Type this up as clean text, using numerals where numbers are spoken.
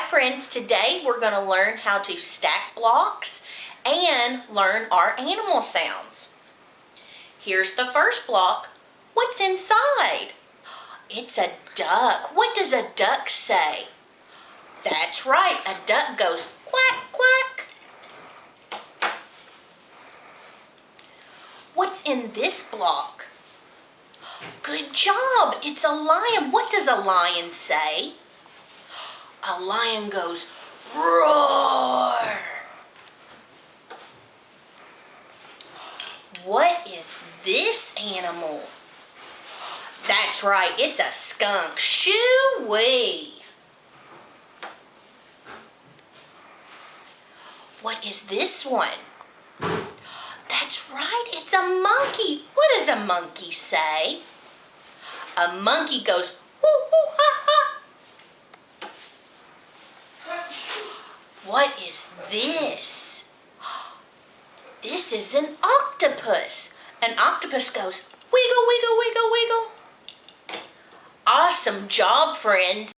friends, today we're going to learn how to stack blocks and learn our animal sounds. Here's the first block. What's inside? It's a duck. What does a duck say? That's right, a duck goes quack, quack. What's in this block? Good job, it's a lion. What does a lion say? A lion goes roar. What is this animal? That's right, it's a skunk. Shoo-wee. What is this one? That's right, it's a monkey. What does a monkey say? A monkey goes whoo whoo ha ha. What is this? This is an octopus. An octopus goes wiggle, wiggle, wiggle, wiggle. Awesome job, friends.